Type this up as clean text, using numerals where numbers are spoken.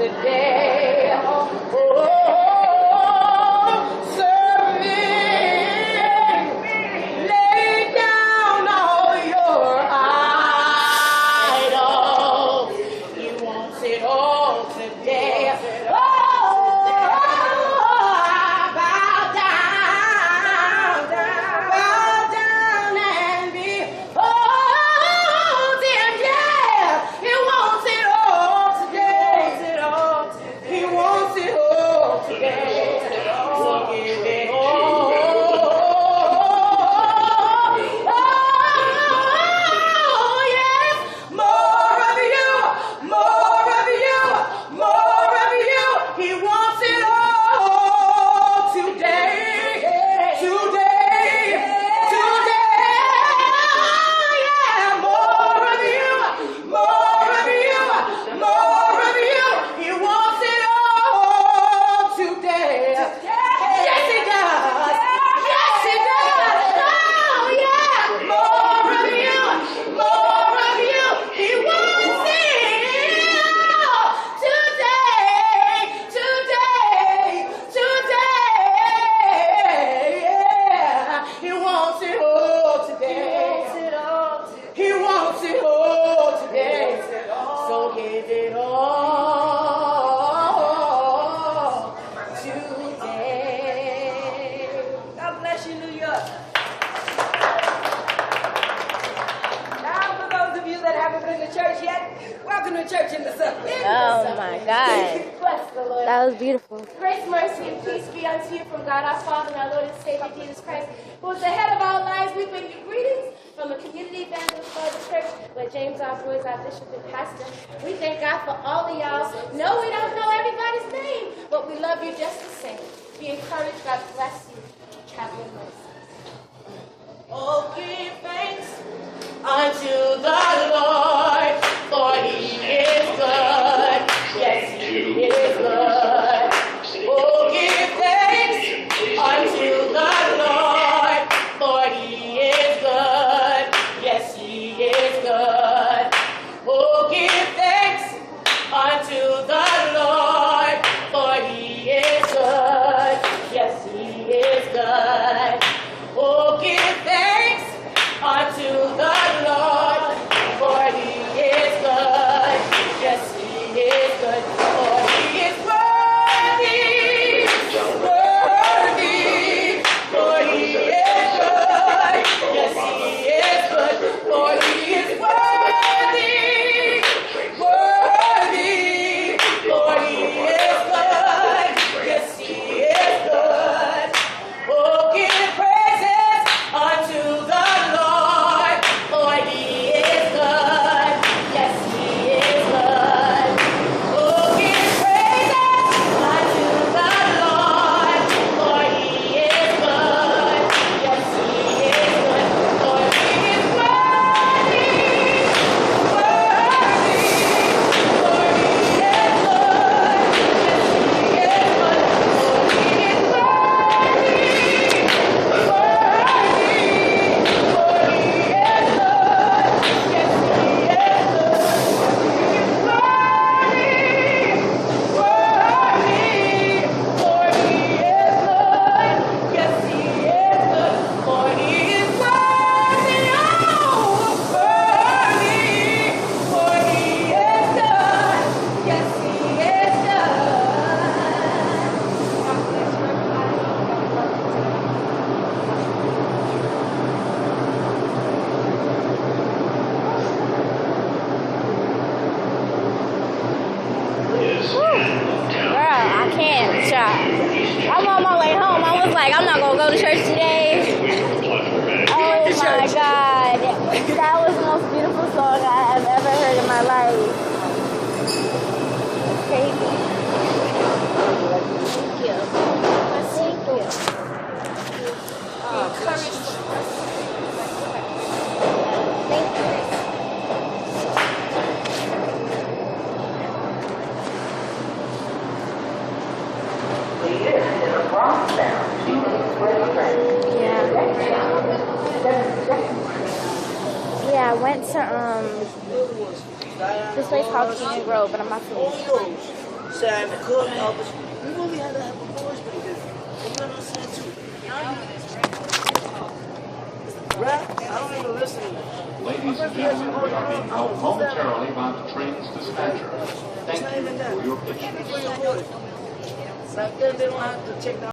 today. Oh, serve me. Lay down all your idols. He wants it all today. Oh, bow down and behold him. Yeah, he wants it all today. He wants it all today. So give it all. Oh, yes, more of you, more of you, more of you. He wants it all today, today, today. Yeah, more of you, more of you, more of you. He wants it all today. Yes, he does. Yes, he does. Oh, yeah, more of you, more of you. He wants it all today, today, today. Yeah, he wants it all today. He wants it all today. So give it all today. God bless you, New York. Now, for those of you that haven't been to church yet, welcome to church in the Sunday. Oh my God. Bless the Lord. That was beautiful. Grace, mercy, and peace be unto you from God our Father and our Lord and Savior Jesus Christ, who is the head of our lives. We bring you greetings from the Community Evangelist Bible Church, where James R. Boyd is our bishop and pastor. We thank God for all of y'all. No, we don't know everybody's name, but we love you just the same. Be encouraged. God bless you. Travel in mercy. Oh, give thanks unto the Lord, for he is good. Yes, he is good. Oh, give thanks unto the Lord, for he is good. Yes, he is good. Oh, give thanks unto the Lord, for he is good. Yes, he is good. Oh, give thanks unto the Lord, for he is good. Yes, he is good. For he is worthy, worthy. For he is good. Yes, he is good. For he is worthy, worthy. For he is good. Yes, he is good. Oh, give praises unto the Lord, for he is good. Yes, he is good. Oh, give praises unto the Lord, for he is good. Yes, he is good. For he is worthy, worthy. For he is good. Yes, he is good. For he is I'm on my way home. I was like, I'm not going to go to church today. Oh my God. That was the most beautiful song I have ever heard in my life. It's crazy. Thank you. Thank you. Thank you. Yeah, I went to this place called King Grove, but I'm about to leave. Say in the court office, we really had to have a voice because you know what I'm saying too. Rap, I don't even listen to it. Ladies and gentlemen, we are being held momentarily by the train's dispatcher. Thank you for your patience. Back then they don't have to check